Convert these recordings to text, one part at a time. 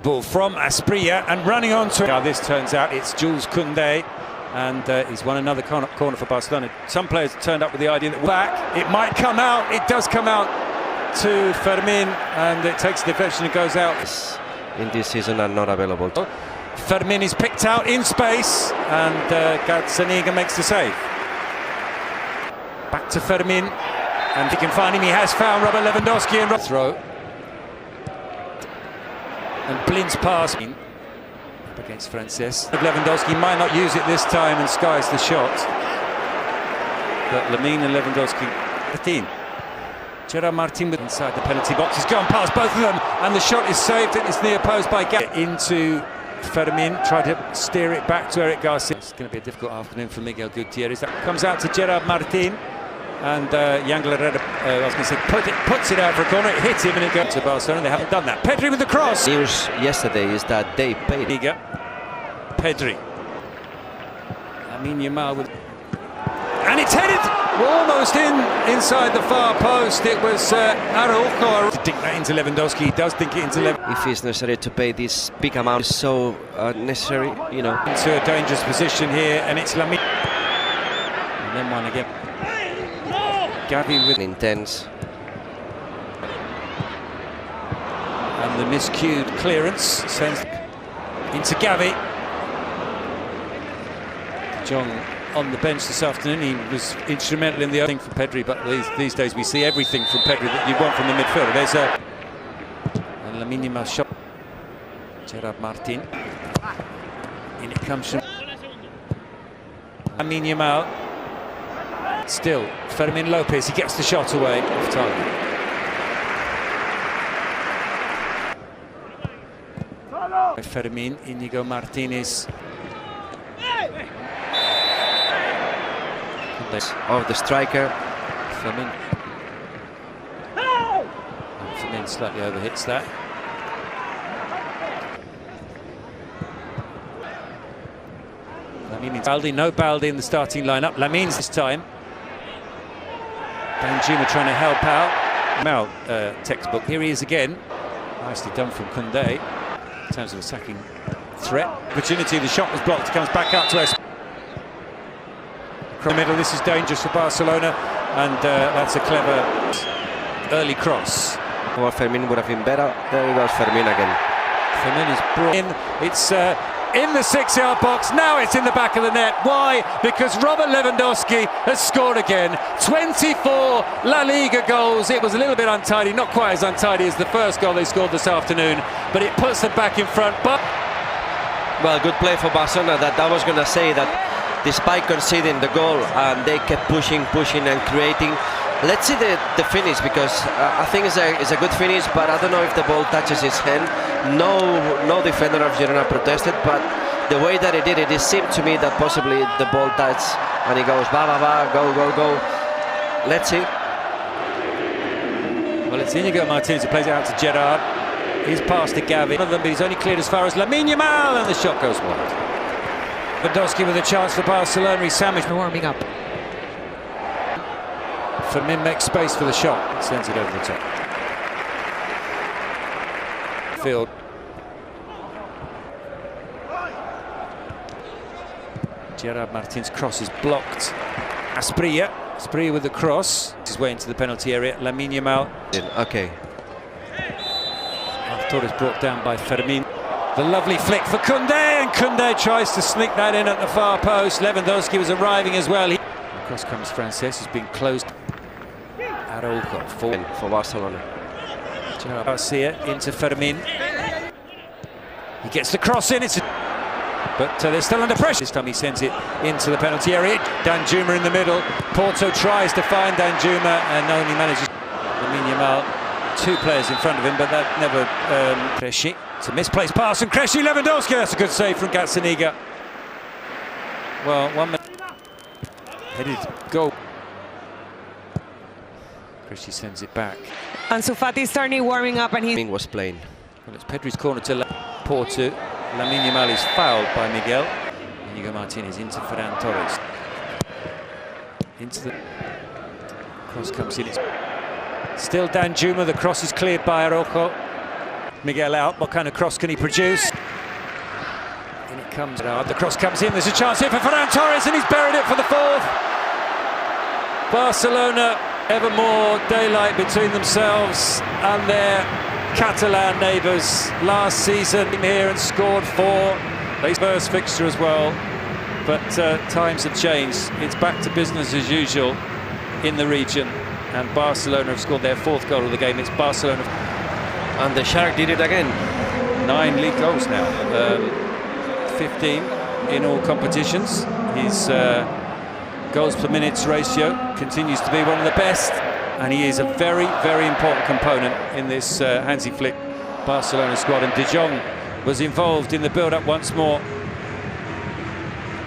ball from Asprilla and running on to... Now this turns out it's Jules Koundé, and he's won another corner for Barcelona. Some players turned up with the idea that back, it might come out. It does come out to Fermin, and it takes the deflection and goes out. In this season are not available. Fermin is picked out in space, and Gazzaniga makes the save. Back to Fermin, and he can find him. He has found Robert Lewandowski and throw. And Blind's pass up against Frances. Lewandowski might not use it this time and skies the shot. But Lamine and Lewandowski, Gerard Martin with inside the penalty box. He's gone past both of them, and the shot is saved. It's near post by into Fermin. Tried to steer it back to Eric Garcia. It's going to be a difficult afternoon for Miguel Gutierrez. That comes out to Gerard Martin, and Yangel Herrera, I was going to say, puts it out for a corner. It hits him, and it goes to Barcelona. They haven't done that. Pedri with the cross. News yesterday is that they paid. Liga. Pedri. Lamine Yamal with, and it's headed almost inside the far post. It was Araujo to dink that into Lewandowski. He does dink it into Lewandowski. If it's necessary to pay this big amount, it's so necessary, you know. Into a dangerous position here, and it's Lamine. And then one again. Gavi with intense. And the miscued clearance sends into Gavi. Jong on the bench this afternoon. He was instrumental in the other thing for Pedri, but these days we see everything from Pedri that you want from the midfielder. There's a Lamine Yamal shot. Gerard Martin. In it comes from Lamine Yamal. Still Fermin Lopez. He gets the shot away off target. Fermin, Inigo Martinez. Of the striker. Fermin. Fermin slightly overhits that. Lamine, Baldi, no Baldi in the starting lineup. Lamine's this time. Danjuma trying to help out. Mal textbook. Here he is again. Nicely done from Koundé in terms of attacking threat. Opportunity. The shot was blocked. Comes back out to us. Middle. This is dangerous for Barcelona, and that's a clever early cross. Well, Fermin would have been better. There goes Fermin again. Fermin is brought in. It's in the 6-yard box. Now it's in the back of the net. Why? Because Robert Lewandowski has scored again. 24 La Liga goals. It was a little bit untidy, not quite as untidy as the first goal they scored this afternoon, but it puts them back in front. But well, good play for Barcelona. That I was going to say that. Despite conceding the goal, they kept pushing and creating. Let's see the finish, because I think it's a good finish, but I don't know if the ball touches his hand. No defender of Girona protested, but the way that he did it, it seemed to me that possibly the ball touched, and he goes ba ba ba, go go go. Let's see. Well, it's Inigo Martinez who plays it out to Gerard. He's passed to Gavi. One of them, but he's only cleared as far as Lamine Yamal, and the shot goes wide. Lewandowski with a chance for Barcelona. He's sandwiched. Warming up. Fermin makes space for the shot. Sends it over the top. Field. Gerard Martin's cross is blocked. Asprilla with the cross. His way into the penalty area. Lamine Yamal. Okay. Torres brought down by Fermin. The lovely flick for Koundé, and Koundé tries to sneak that in at the far post. Lewandowski was arriving as well. Across comes Frances, who's been closed. Araujo for Barcelona. Garcia into Fermin. He gets the cross in. But they're still under pressure. This time he sends it into the penalty area. Danjuma in the middle. Porto tries to find Danjuma and only manages. Lamine Yamal. Two players in front of him, but that never. Cresci. It's a misplaced pass, and Cresci, Lewandowski. That's a good save from Gazzaniga. Well, one minute. Headed goal. Cresci sends it back. Ansu Fati's starting warming up, and he was playing. Well, it's Pedri's corner to Porto. Lamine Yamal is fouled by Miguel. Inigo Martinez into Ferran Torres. Into the cross comes in. It's still Danjuma. The cross is cleared by Araujo. Miguel out. What kind of cross can he produce? In it comes out. The cross comes in. There's a chance here for Ferran Torres, and he's buried it for the fourth. Barcelona, ever more daylight between themselves and their Catalan neighbours. Last season here and scored 4. They first fixture as well, but times have changed. It's back to business as usual in the region, and Barcelona have scored their 4th goal of the game. It's Barcelona, and the Shark did it again. 9 league goals now, 15 in all competitions. His goals per minutes ratio continues to be one of the best, and he is a very, very important component in this Hansi Flick Barcelona squad. And De Jong was involved in the build-up once more.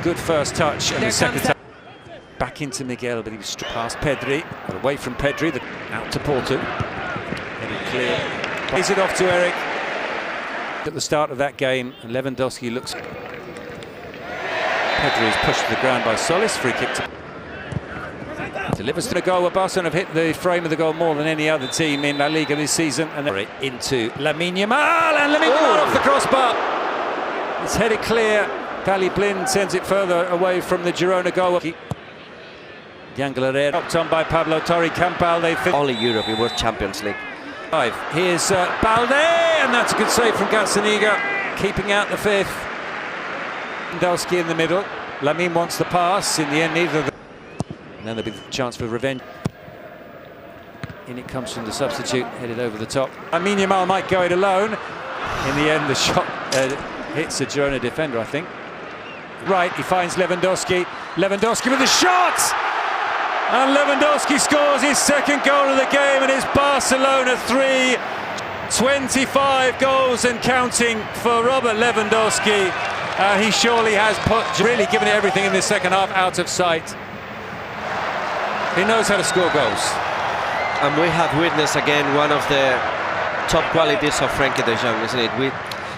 Good first touch, and the second touch back into Miguel, but he was past Pedri, but away from Pedri, out to Porto. Headed clear. Plays it off to Eric at the start of that game, and Lewandowski looks. Pedri is pushed to the ground by Solis. Free kick to delivers to the goal, where Barcelona have hit the frame of the goal more than any other team in La Liga this season, and then into Lamine Yamal, and Lamine Yamal off the crossbar. It's headed clear. Dali Blind sends it further away from the Girona goal. Yangel Herrera knocked on by Pablo Torre Campbell. They fit only Europe, it was Champions League. Here's Balde, and that's a good save from Gazzaniga, keeping out the 5th. Lewandowski in the middle. Lamine wants the pass. In the end, neither of them. And then there'll be the chance for revenge. In it comes from the substitute, headed over the top. Lamine Yamal might go it alone. In the end, the shot hits a Girona defender, I think. Right, he finds Lewandowski. Lewandowski with the shot! And Lewandowski scores his 2nd goal of the game, and it's Barcelona 3. 25 goals and counting for Robert Lewandowski. He surely has really given it everything in this second half, out of sight. He knows how to score goals. And we have witnessed again one of the top qualities of Frenkie de Jong, isn't it?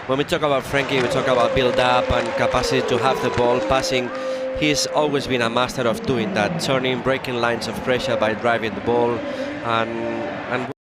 When we talk about Frenkie, we talk about build-up and capacity to have the ball, passing. He's always been a master of doing that, breaking lines of pressure by driving the ball, and